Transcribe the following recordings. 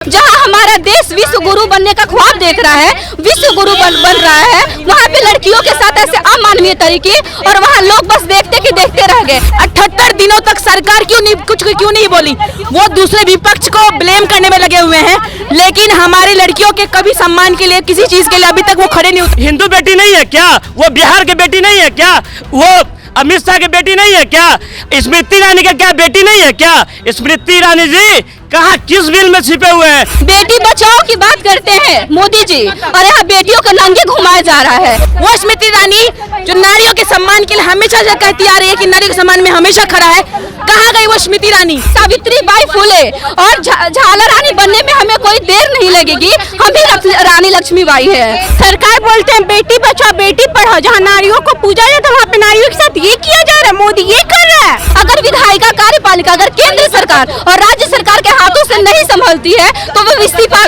जहां हमारा देश विश्व गुरु बनने का ख्वाब देख रहा है, विश्व गुरु बन रहा है, वहां पे लड़कियों के साथ ऐसे अमानवीय तरीके और वहां लोग बस देखते कि देखते रह गए। 78 दिनों तक सरकार क्यों नहीं बोली? वो दूसरे विपक्ष को ब्लेम करने में लगे हुए हैं, लेकिन हमारी लड़कियों के कभी सम्मान के लिए किसी चीज के लिए अभी तक वो खड़े नहीं उतरे। हिंदू बेटी नहीं है क्या? वो बिहार की बेटी नहीं है क्या? वो अमित शाह की बेटी नहीं है क्या? स्मृति ईरानी का क्या बेटी नहीं है क्या? स्मृति ईरानी जी कहाँ किस बिल में छिपे हुए हैं? बेटी बचाओ की बात करते हैं मोदी जी और यहाँ बेटियों को नंगे घुमाया जा रहा है। वो स्मृति ईरानी जो नारियों के सम्मान के लिए हमेशा से कहती आ रही है कि नारियों के सम्मान में हमेशा खड़ा है, कहाँ गई वो स्मृति ईरानी? सावित्रीबाई फुले और झाला रानी बनने में हमें कोई देर नहीं लगेगी, हम भी रानी लक्ष्मीबाई है। सरकार बोलते हैं बेटी बचाओ बेटी पढ़ाओ, जहाँ नारियों को पूजा जाता है वहाँ पे नारियों के साथ ये किया जा रहा है। मोदी ये कर रहा है। अगर विधायिका कार्यपालिका अगर केंद्र सरकार और राज्य सरकार के हाथों से नहीं संभलती है तो वो इस्तीफा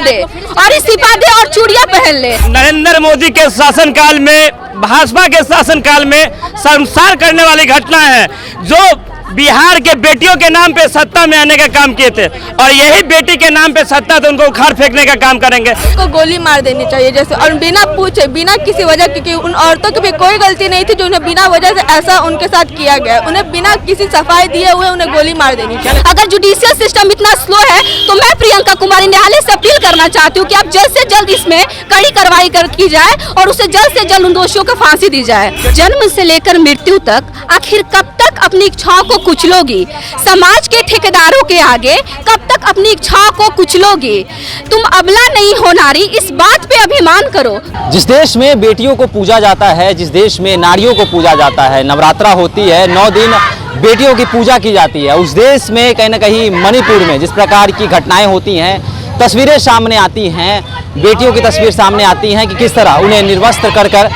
दे और चूड़ियां पहन ले। नरेंद्र मोदी के शासनकाल में, भाजपा के शासनकाल में संसार करने वाली घटना है, जो बिहार के बेटियों के नाम पे सत्ता में आने का काम किए थे और यही बेटी के नाम पे सत्ता तो उनको उखाड़ फेंकने का काम करेंगे। को गोली मार देनी चाहिए जैसे, और बिना पूछे बिना किसी वजह, क्योंकि उन औरतों की भी कोई गलती नहीं थी जो उन्हें बिना वजह से ऐसा उनके साथ किया गया। उन्हें बिना किसी सफाई दिए हुए उन्हें गोली मार देनी चाहिए। अगर जुडिशियल सिस्टम इतना स्लो है तो मैं प्रियंका कुमारी न्यायालय से अपील करना चाहती हूँ कि आप जल्द से जल्द इसमें कड़ी कार्रवाई की जाए और उसे जल्द से जल्द उन दोषियों को फांसी दी जाए। जन्म से लेकर मृत्यु तक आखिर कब तक अपनी इच्छाओं को कुचलोगी? समाज के ठेकेदारों के आगे कब तक अपनी इच्छाओं को कुचलोगी? तुम अबला नहीं हो नारी, इस बात पे अभिमान करो। जिस देश में बेटियों को पूजा जाता है, जिस देश में नारियों को पूजा जाता है, नवरात्रा होती है, 9 दिन बेटियों की पूजा की जाती है, उस देश में कहीं ना कहीं मणिपुर में जिस प्रकार की घटनाएं होती हैं, तस्वीरें सामने आती हैं, बेटियों की तस्वीर सामने आती हैं कि किस तरह उन्हें निर्वस्त्र कर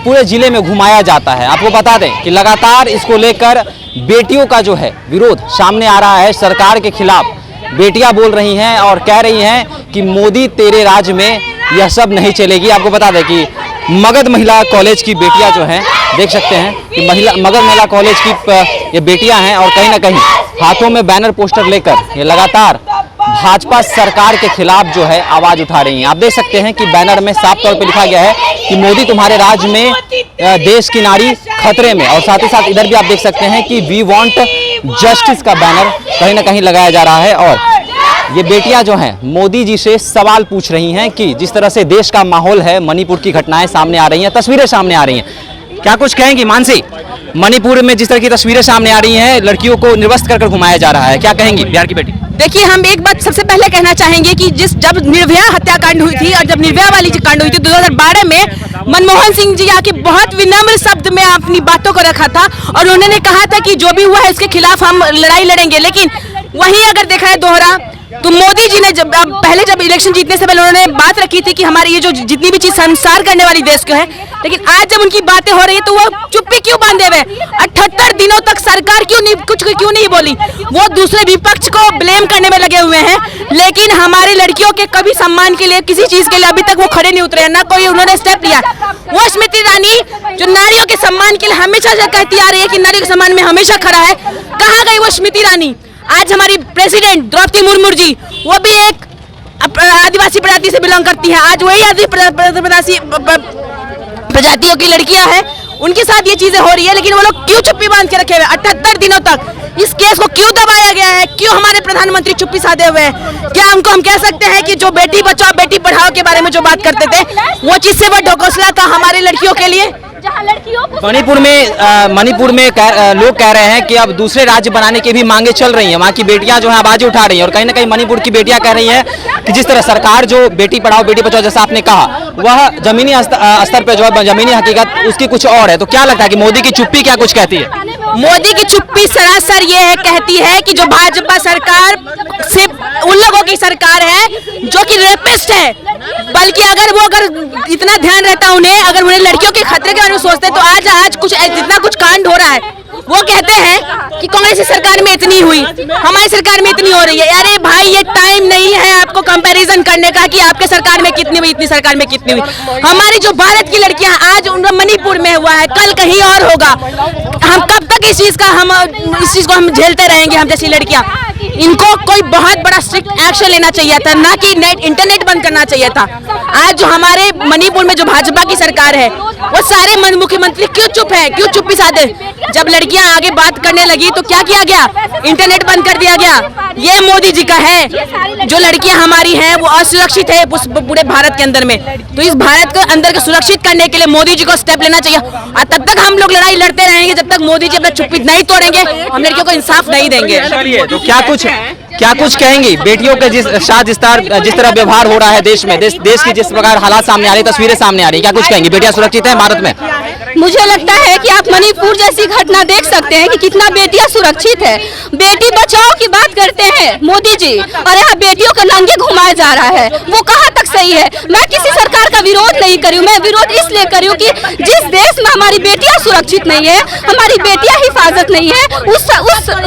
पूरे जिले में घुमाया जाता है। आपको बता दें कि लगातार इसको लेकर बेटियों का जो है विरोध सामने आ रहा है। सरकार के खिलाफ बेटियां बोल रही हैं और कह रही हैं कि मोदी तेरे राज में यह सब नहीं चलेगी। आपको बता दें कि मगध महिला कॉलेज की बेटियां जो हैं, देख सकते हैं कि मगध महिला कॉलेज की ये बेटियां हैं और कहीं ना कहीं हाथों में बैनर पोस्टर लेकर ये लगातार भाजपा सरकार के खिलाफ जो है आवाज उठा रही हैं। आप देख सकते हैं कि बैनर में साफ तौर पे लिखा गया है कि मोदी तुम्हारे राज में देश की नारी खतरे में, और साथ ही साथ इधर भी आप देख सकते हैं कि वी वांट जस्टिस का बैनर कहीं ना कहीं लगाया जा रहा है। और ये बेटियां जो हैं मोदी जी से सवाल पूछ रही हैं कि जिस तरह से देश का माहौल है, मणिपुर की घटनाएं सामने आ रही हैं, तस्वीरें सामने आ रही हैं, क्या कुछ कहेंगी मानसी? मणिपुर में जिस तरह की तस्वीरें सामने आ रही हैं, लड़कियों को निर्वस्त्र कर घुमाया जा रहा है, क्या कहेंगी बिहार की बेटी? देखिए, हम एक बात सबसे पहले कहना चाहेंगे कि जब निर्भया हत्याकांड हुई थी और जब निर्भया वाली कांड हुई थी 2012 में, मनमोहन सिंह जी आके बहुत विनम्र शब्द में अपनी बातों को रखा था और उन्होंने कहा था कि जो भी हुआ है इसके खिलाफ हम लड़ाई लड़ेंगे। लेकिन वहीं अगर देखा है दोहरा, तो मोदी जी ने जब इलेक्शन जीतने से पहले उन्होंने बात रखी थी कि हमारी ये जो जितनी भी चीज संसार करने वाली देश को है, लेकिन आज जब उनकी बातें हो रही है तो वो चुप्पी क्यों बांधे हुए? 78 दिनों तक सरकार क्यों नहीं बोली? वो दूसरे विपक्ष को ब्लेम करने में लगे हुए हैं, लेकिन हमारी लड़कियों के कभी सम्मान के लिए किसी चीज के लिए अभी तक वो खड़े नहीं उतरे हैं, ना कोई उन्होंने स्टेप लिया। वो स्मृति ईरानी जो नारियों के सम्मान के लिए हमेशा से कहती आ रही है कि नारियों के सम्मान में हमेशा खड़ा है, कहाँ गई वो स्मृति ईरानी? आज हमारी प्रेसिडेंट द्रौपदी मुर्मू जी, वो भी एक आदिवासी प्रजाति से बिलोंग करती है। आज वही आदिवासी प्रजातियों की लड़कियां हैं, उनके साथ ये चीजें हो रही है, लेकिन वो लोग क्यों चुप्पी बांध के रखे हुए? 78 दिनों तक इस केस को क्यों दबाया गया है? क्यों हमारे प्रधानमंत्री चुप्पी साधे हुए हैं? क्या हम कह सकते हैं कि जो बेटी बचाओ बेटी पढ़ाओ के बारे में जो बात करते थे, वो चीज से बड़ा ढकोसला था हमारी लड़कियों के लिए? मणिपुर में लोग कह रहे हैं कि अब दूसरे राज्य बनाने की भी मांगे चल रही हैं, वहाँ की बेटियां जो है आवाज उठा रही हैं और कहीं ना कहीं मणिपुर की बेटियां कह रही हैं कि जिस तरह सरकार जो बेटी पढ़ाओ बेटी बचाओ जैसा आपने कहा, वह जमीनी स्तर पे जो है जमीनी हकीकत उसकी कुछ और है। तो क्या लगता है कि मोदी की चुप्पी क्या कुछ कहती है? मोदी की चुप्पी सरासर ये है, कहती है कि जो भाजपा सरकार सिर्फ उन लोगों की सरकार है जो कि रेपिस्ट है, बल्कि अगर इतना ध्यान रहता अगर उन्हें लड़कियों के खतरे के बारे में सोचते तो आज कुछ जितना कुछ कांड हो रहा है, वो कहते हैं कि कांग्रेस की सरकार में इतनी हुई, हमारी सरकार में इतनी हो रही है। अरे भाई, ये टाइम नहीं है आपको कंपैरिजन करने का कि आपके सरकार में कितनी हुई, इतनी सरकार में कितनी हुई। हमारी जो भारत की लड़कियां आज मणिपुर में हुआ है, कल कहीं और होगा। हम कब तक इस चीज को हम झेलते रहेंगे, हम जैसी लड़कियां? इनको कोई बहुत बड़ा स्ट्रिक्ट एक्शन लेना चाहिए था, ना कि इंटरनेट बंद करना चाहिए था। आज जो हमारे मणिपुर में जो भाजपा की सरकार है, वो सारे मुख्यमंत्री क्यों चुप है, क्यों चुप्पी साधे? जब लड़कियां आगे बात करने लगी तो क्या किया गया? इंटरनेट बंद कर दिया गया। ये मोदी जी का है। जो लड़कियां हमारी हैं वो असुरक्षित है उस पूरे भारत के अंदर में, तो इस भारत के अंदर को सुरक्षित करने के लिए मोदी जी को स्टेप लेना चाहिए। और तब तक हम लोग लड़ाई लड़ते रहेंगे जब तक मोदी जी अपना चुप्पी नहीं तोड़ेंगे, हम लड़कियों को इंसाफ नहीं देंगे। तो क्या कुछ कहेंगी बेटियों के साथ जिस तरह व्यवहार हो रहा है देश में, देश की जिस प्रकार हालात सामने आ रही, तस्वीरें सामने आ रही, क्या कुछ कहेंगी? बेटियां सुरक्षित हैं भारत में? मुझे लगता है कि आप मणिपुर जैसी घटना देख सकते हैं कि कितना बेटियां सुरक्षित है। बेटी बचाओ की बात करते हैं मोदी जी, और यहाँ बेटियों को नंगे घुमाया जा रहा है। वो कहाँ तक सही है? मैं किसी सरकार का विरोध नहीं करी हूँ, मैं विरोध इसलिए करी हूँ कि जिस देश में हमारी बेटियां सुरक्षित नहीं है, हमारी बेटियां हिफाजत नहीं है, उस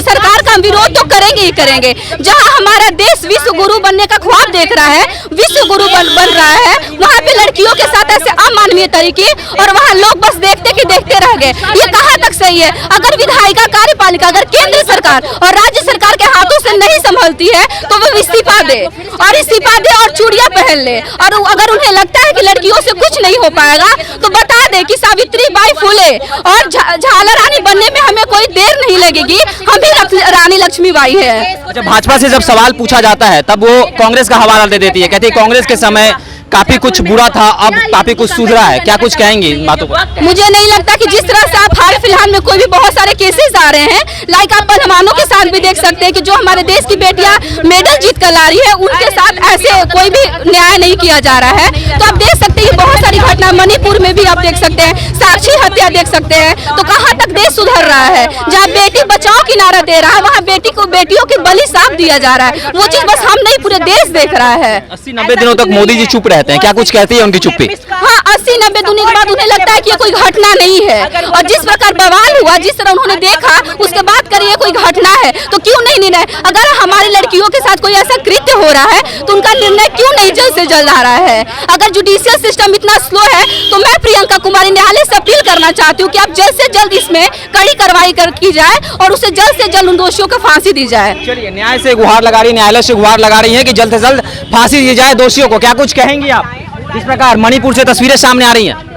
सरकार का हम विरोध तो करेंगे ही करेंगे। जहाँ हमारा देश विश्व गुरु बनने का ख्वाब देख रहा है, विश्व गुरु बन रहा है, वहाँ पे लड़कियों के साथ ऐसे अमानवीय तरीके, और वहाँ लोग बस देखते कि देखते रह गए। ये कहाँ तक सही है? अगर विधायिका कार्यपालिका अगर केंद्र सरकार और राज्य सरकार के हाथों से नहीं संभलती है तो वो इस्तीफा दे, और इस्तीफा दे और चूड़ियां पहन ले। और अगर उन्हें लगता है कि लड़कियों से कुछ नहीं हो पाएगा तो बता दे कि सावित्रीबाई फुले और झालर रानी बनने में हमें कोई देर नहीं लगेगी, हम भी रानी लक्ष्मीबाई है। जब भाजपा से जब सवाल पूछा जाता है तब वो कांग्रेस का हवाला दे देती है, कहती है कांग्रेस के समय काफी कुछ बुरा था, अब काफी कुछ सुधरा है। क्या कुछ कहेंगी इन बातों पर? मुझे नहीं लगता कि जिस तरह से आप हाल फिलहाल में कोई भी बहुत सारे केसेस आ रहे हैं, लाइक आप पहलवानों के साथ भी देख सकते हैं कि जो हमारे देश की बेटियां मेडल जीत कर ला रही है, उनके साथ ऐसे कोई भी न्याय नहीं किया जा रहा है। तो आप देख सकते हैं बहुत सारी घटना मणिपुर में भी आप देख सकते हैं, साक्षी हत्या देख सकते हैं। तो कहाँ तक देश सुधर रहा है? जहाँ बेटी बचाओ की नारा दे रहा है, वहाँ बेटियों की बलि साफ दिया जा रहा है। वो चीज बस हम नहीं, पूरे देश देख रहा है। 80-90 दिनों तक मोदी जी चुप रहते हैं, क्या कुछ कहती है उनकी चुप्पी? हाँ, 80-90 दिनों के बाद उन्हें लगता है कि ये कोई घटना नहीं है, और जिस प्रकार बवाल हुआ, जिस तरह उन्होंने देखा, उसके बाद करिए कोई घटना है तो क्यों नहीं निर्णय? अगर हमारी लड़कियों के साथ कोई ऐसा कृत्य हो रहा है तो उनका निर्णय क्यों नहीं जल्द से जल्द आ रहा है? अगर जुडिशियल सिस्टम इतना स्लो है तो मैं प्रियंका कुमारी न्यायालय से अपील करना चाहती हूँ कि आप जल्द से जल्द इसमें कड़ी कार्रवाई की जाए और उसे जल्द से जल्द उन दोषियों को फांसी दी जाए। चलिए, न्याय से गुहार लगा रही, न्यायालय से गुहार लगा रही है कि जल्द से जल्द फांसी दी जाए दोषियों को। क्या कुछ कहेंगी आप? इस प्रकार मणिपुर से तस्वीरें सामने आ रही हैं।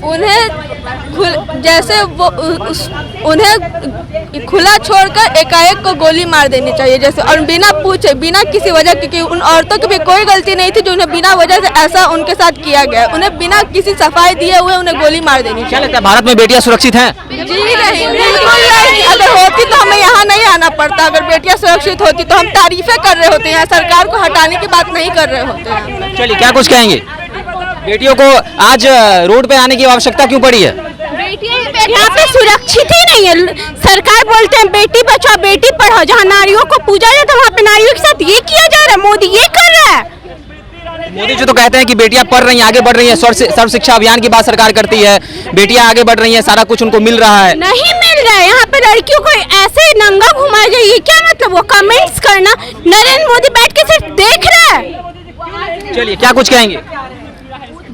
उन्हें खुला छोड़कर एकाएक को गोली मार देनी चाहिए, जैसे, और बिना पूछे, बिना किसी वजह, क्योंकि उन औरतों की भी कोई गलती नहीं थी जो उन्हें बिना वजह से ऐसा उनके साथ किया गया। उन्हें बिना किसी सफाई दिए हुए उन्हें गोली मार देनी चाहिए। क्या लगता है भारत में बेटियां सुरक्षित हैं? जी नहीं, बिल्कुल नहीं। अगर होती तो हमें यहाँ नहीं आना पड़ता। अगर बेटियां सुरक्षित होती तो हम तारीफें कर रहे होते हैं, सरकार को हटाने की बात नहीं कर रहे होते हैं। चलिए, क्या कुछ कहेंगे? बेटियों को आज रोड पे आने की आवश्यकता क्यों पड़ी है? यहाँ पे सुरक्षित ही नहीं है। सरकार बोलते हैं बेटी बचाओ बेटी पढ़ाओ, जहाँ नारियों को पूजा जाता है वहाँ पे नारियों के साथ ये किया जा रहा है। मोदी ये कर रहा है। मोदी जी तो कहते हैं कि बेटियां पढ़ रही हैं, आगे बढ़ रही हैं, सर्व शिक्षा अभियान की बात सरकार करती है, बेटियां आगे बढ़ रही हैं, सारा कुछ उनको मिल रहा है। नहीं मिल रहा है। यहाँ पे लड़कियों को ऐसे नंगा घुमाया जाए, ये क्या मतलब? वो कमेंट्स करना, नरेंद्र मोदी बैठ के सिर्फ देख रहा है। चलिए, क्या कुछ कहेंगे?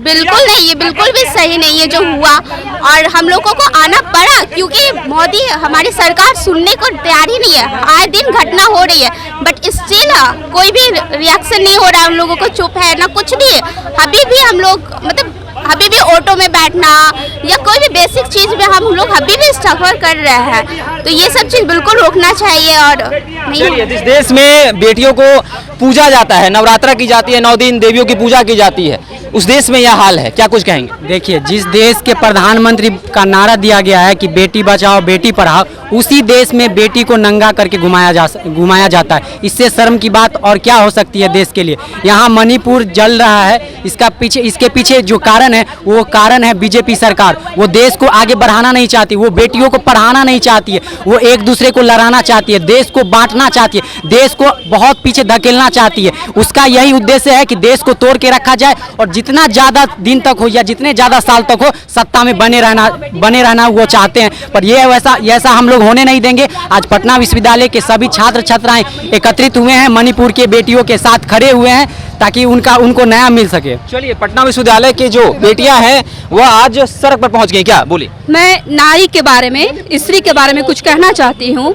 बिल्कुल नहीं, ये बिल्कुल भी सही नहीं है जो हुआ, और हम लोगों को आना पड़ा क्योंकि मोदी, हमारी सरकार सुनने को तैयार ही नहीं है। आए दिन घटना हो रही है बट स्टिल कोई भी रिएक्शन नहीं हो रहा, हम लोगों को चुप है ना कुछ भी। अभी भी हम लोग, मतलब अभी भी ऑटो में बैठना या कोई भी बेसिक चीज़ में हम लोग अभी भी स्ट्रगल कर रहे हैं, तो ये सब चीज़ बिल्कुल रोकना चाहिए। और नहीं, जिस देश में बेटियों को पूजा जाता है, नवरात्रा की जाती है, 9 दिन देवियों की पूजा की जाती है, उस देश में यह हाल है, क्या कुछ कहेंगे? देखिए, जिस देश के प्रधानमंत्री का नारा दिया गया है कि बेटी बचाओ बेटी पढ़ाओ, उसी देश में बेटी को नंगा करके घुमाया जाता है। इससे शर्म की बात और क्या हो सकती है देश के लिए? यहाँ मणिपुर जल रहा है, इसके पीछे जो कारण है वो कारण है बीजेपी सरकार। वो देश को आगे बढ़ाना नहीं चाहती, वो बेटियों को पढ़ाना नहीं चाहती है, वो एक दूसरे को लड़ाना चाहती है, देश को बांटना चाहती है, देश को बहुत पीछे धकेलना चाहती है। उसका यही उद्देश्य है कि देश को तोड़ के रखा जाए और जितना ज़्यादा दिन तक हो या जितने ज़्यादा साल तक हो सत्ता में बने रहना वो चाहते हैं। पर ये ऐसा हम लोग होने नहीं देंगे। आज पटना विश्वविद्यालय के सभी छात्र छात्राएं एकत्रित हुए हैं, मणिपुर के बेटियों के साथ खड़े हुए हैं ताकि उनको नया मिल सके। चलिए, पटना विश्वविद्यालय की जो बेटियां हैं वह आज सड़क पर पहुंच गई, क्या बोली? मैं नारी के बारे में, स्त्री के बारे में कुछ कहना चाहती हूँ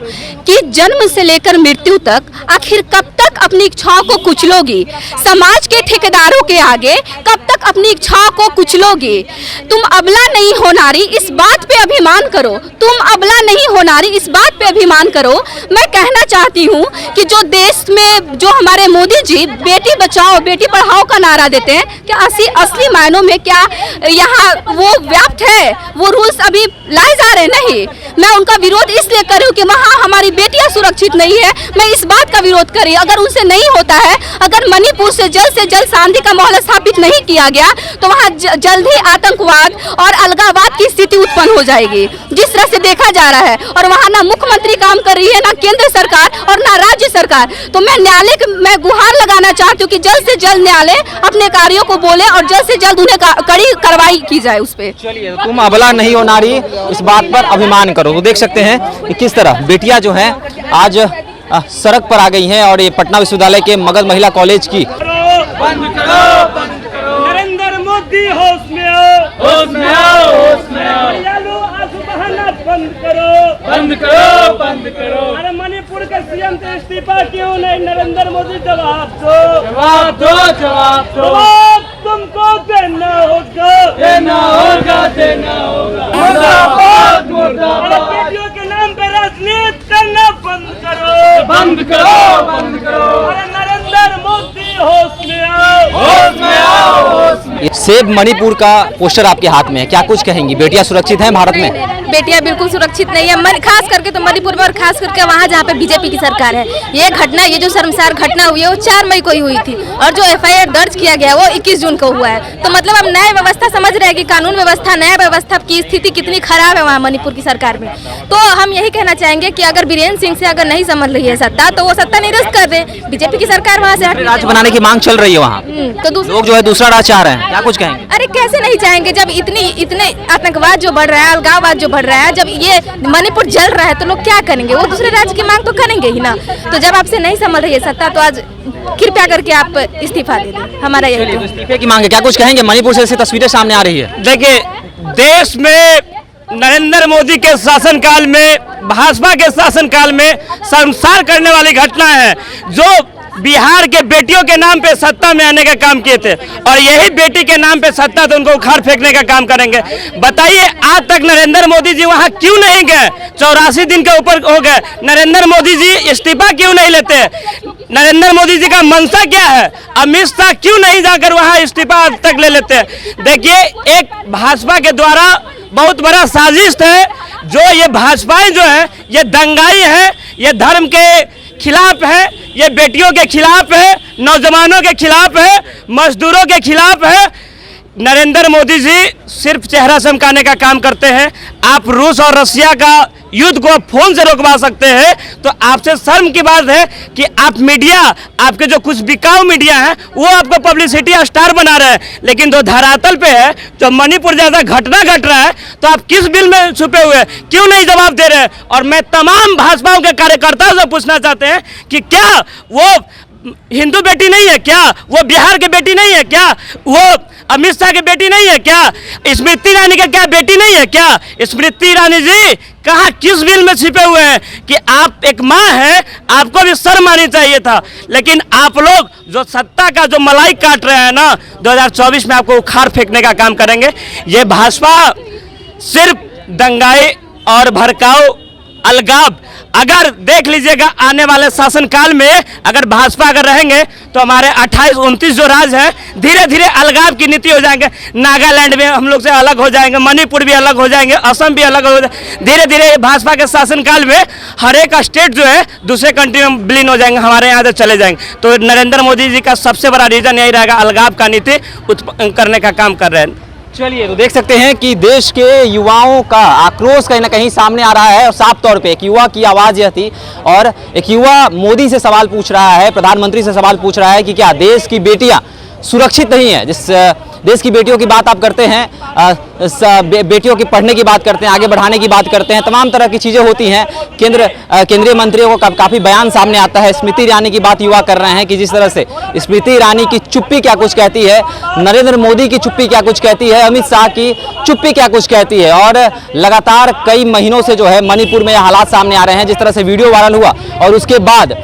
कि जन्म से लेकर मृत्यु तक आखिर कब तक अपनी इच्छाओं को कुचलोगी? समाज के ठेकेदारों के आगे कब तक अपनी इच्छाओं को कुचलोगी? तुम अबला नहीं हो नारी, इस बात पे अभिमान करो। तुम अबला नहीं हो नारी, इस बात पे अभिमान करो। मैं कहना चाहती हूँ कि जो देश में जो हमारे मोदी जी बेटी बचाओ बेटी पढ़ाओ का नारा देते हैं, क्या असली मायनों में क्या यहाँ वो व्याप्त है? वो रूल्स अभी लाए जा रहे नहीं। मैं उनका विरोध इसलिए कर रही हूँ कि वहाँ हमारी बेटियां सुरक्षित नहीं है। मैं इस बात का विरोध कर रही हूँ। अगर उनसे नहीं होता है, अगर मणिपुर से जल्द शांति का माहौल स्थापित नहीं किया गया तो वहाँ जल्द ही आतंकवाद और अलगाववाद की स्थिति उत्पन्न हो जाएगी, जिस तरह से देखा जा रहा है। और वहाँ ना मुख्यमंत्री काम कर रही है, ना केंद्र सरकार और ना राज्य सरकार। तो मैं न्यायालय में गुहार लगाना चाहती हूँ कि जल्द से जल्द न्यायालय अपने कार्यों को बोले और जल्द से जल्द उन्हें कड़ी कार्रवाई की जाए उस पे। चलिए, तुम अबला नहीं हो नारी, इस बात पर अभिमान करो। तो देख सकते हैं कि किस तरह बेटियां जो हैं आज सड़क पर आ गई हैं और ये पटना विश्वविद्यालय के मगध महिला कॉलेज की नरेंद्र मोदी होश में आओ, होश में आओ, होश में आओ। यालो आंसू बहाना बंद करो, बंद करो, बंद करो। अरे मणिपुर के सीएम से इस्तीफा क्यों नहीं? नरेंद्र मोदी जवाब दो, जवाब दो, जवाब दो। जवाब तुमको देना होगा, देना होगा, देना होगा। मुर्दाबाद, मुर्दाबाद। बेटियों के नाम पे राजनीति करना बंद करो, बंद करो, बंद करो। अरे नरेंद्र मोदी होश में आओ, होश में आओ, होश में। सेव मणिपुर का पोस्टर आपके हाथ में है, क्या कुछ कहेंगी? बेटियां सुरक्षित हैं भारत में? बेटियां बिल्कुल सुरक्षित नहीं है, खास करके तो मणिपुर में और खास करके वहाँ जहाँ पे बीजेपी की सरकार है। ये घटना, ये जो शर्मसार घटना हुई है वो 4 मई को ही हुई थी और जो एफआईआर दर्ज किया गया वो 21 जून को हुआ है। तो मतलब हम न्याय व्यवस्था समझ रहे हैं कि कानून व्यवस्था, न्याय व्यवस्था की स्थिति कितनी खराब है वहाँ मणिपुर की सरकार में। तो हम यही कहना चाहेंगे कि अगर बीरेन्द्र सिंह से अगर नहीं संभल रही है सत्ता तो वो सत्ता निरस्त कर दे, बीजेपी की सरकार वहाँ से हट। राज्य बनाने की मांग चल रही है वहाँ, तो लोग जो है दूसरा राज चाह रहे हैं, क्या कुछ कहेंगे? अरे कैसे नहीं चाहेंगे जब इतने आतंकवाद जो बढ़ रहा है, अलगाववाद जो बढ़ रहा है, जब ये मणिपुर जल रहा है तो लोग क्या करेंगे? वो दूसरे राज्य की मांग तो करेंगे ही ना। तो जब आपसे नहीं संभल रही है सत्ता तो आज कृपया करके आप इस्तीफा दे दें, हमारा यही है। इस्तीफे की मांग है, क्या कुछ कहेंगे? मणिपुर से ऐसी तस्वीरें सामने आ रही है। देखिए, देश में नरेंद्र मोदी के शासनकाल में, भाजपा के शासनकाल में शर्मसार करने वाली घटना है। जो बिहार के बेटियों के नाम पे सत्ता में आने का काम किए थे और यही बेटी के नाम पे सत्ता तो उनको उखाड़ फेंकने का काम करेंगे। बताइए, आज तक नरेंद्र मोदी जी वहां क्यों नहीं गए? 84 दिन के ऊपर हो गए, नरेंद्र मोदी जी इस्तीफा क्यों नहीं लेते? नरेंद्र मोदी जी का मंशा क्या है? अमित शाह क्यों नहीं जाकर वहां इस्तीफा आज तक ले लेते? देखिए, एक भाजपा के द्वारा बहुत बड़ा साजिश है। जो ये भाजपाएं जो है ये दंगाई है, ये धर्म के खिलाफ है, ये बेटियों के खिलाफ है, नौजवानों के खिलाफ है, मजदूरों के खिलाफ है। नरेंद्र मोदी जी सिर्फ चेहरा चमकाने का काम करते हैं। आप रूस और रशिया का युद्ध को फोन से रोकवा सकते हैं, तो आपसे शर्म की बात है कि आप मीडिया, आपके जो कुछ बिकाऊ मीडिया है वो आपको पब्लिसिटी स्टार बना रहे हैं, लेकिन जो धरातल पे है, जो मणिपुर जैसा घटना घट रहा है, तो आप किस बिल में छुपे हुए हैं? क्यों नहीं जवाब दे रहे हैं? और मैं तमाम भाजपाओं के कार्यकर्ताओं से पूछना चाहते हैं कि क्या वो हिंदू बेटी नहीं है? क्या वो बिहार की बेटी नहीं है? क्या वो अमित शाह की बेटी नहीं है? क्या स्मृति ईरानी का क्या बेटी नहीं है? क्या स्मृति ईरानी जी कहाँ, किस बिल में छिपे हुए हैं? कि आप एक माँ हैं, आपको भी शर्म आनी चाहिए था। लेकिन आप लोग जो सत्ता का जो मलाई काट रहे हैं ना, 2024 में आपको उखाड़ फेंकने का काम करेंगे। ये भाजपा सिर्फ दंगाई और भड़काऊ, अलगाव, अगर देख लीजिएगा आने वाले शासनकाल में अगर भाजपा अगर रहेंगे तो हमारे 28-29 जो राज्य हैं धीरे धीरे अलगाव की नीति हो जाएंगे। नागालैंड में हम लोग से अलग हो जाएंगे, मणिपुर भी अलग हो जाएंगे, असम भी अलग हो जाएंगे। धीरे धीरे भाजपा के शासनकाल में हर एक स्टेट जो है दूसरे कंट्री में विलीन हो जाएंगे, हमारे यहाँ से चले जाएंगे। तो नरेंद्र मोदी जी का सबसे बड़ा रीजन यही रहेगा, अलगाव का नीति उत्पन्न करने का काम कर रहे हैं। चलिए, तो देख सकते हैं कि देश के युवाओं का आक्रोश कहीं ना कहीं सामने आ रहा है और साफ तौर पे एक युवा की आवाज़ यह थी और एक युवा मोदी से सवाल पूछ रहा है, प्रधानमंत्री से सवाल पूछ रहा है कि क्या देश की बेटियां सुरक्षित नहीं है? जिस देश की बेटियों की बात आप करते हैं, बेटियों की पढ़ने की बात करते हैं, आगे बढ़ाने की बात करते हैं, तमाम तरह की चीज़ें होती हैं। केंद्रीय मंत्रियों को काफ़ी बयान सामने आता है। स्मृति ईरानी की बात युवा कर रहे हैं कि जिस तरह से स्मृति ईरानी की चुप्पी क्या कुछ कहती है, नरेंद्र मोदी की चुप्पी क्या कुछ कहती है, अमित शाह की चुप्पी क्या कुछ कहती है। और लगातार कई महीनों से जो है मणिपुर में हालात सामने आ रहे हैं। जिस तरह से वीडियो वायरल हुआ और उसके बाद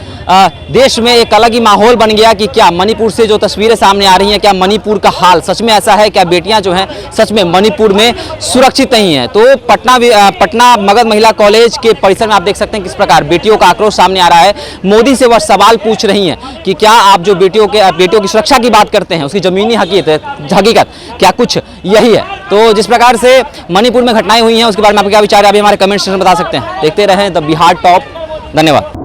देश में एक अलग ही माहौल बन गया कि क्या मणिपुर से जो तस्वीरें सामने आ रही हैं, क्या मणिपुर का हाल सच में ऐसा है, क्या बेटियां जो हैं सच में मणिपुर में सुरक्षित नहीं हैं। तो पटना मगध महिला कॉलेज के परिसर में आप देख सकते हैं किस प्रकार बेटियों का आक्रोश सामने आ रहा है। मोदी से वह सवाल पूछ रही हैं कि क्या आप जो बेटियों की सुरक्षा की बात करते हैं, उसकी जमीनी हकीकत क्या कुछ यही है। तो जिस प्रकार से मणिपुर में घटनाएं हुई हैं उसके बारे में आपके क्या विचार है, अभी हमारे कमेंट सेक्शन में बता सकते हैं। देखते रहें द बिहार टॉप। धन्यवाद।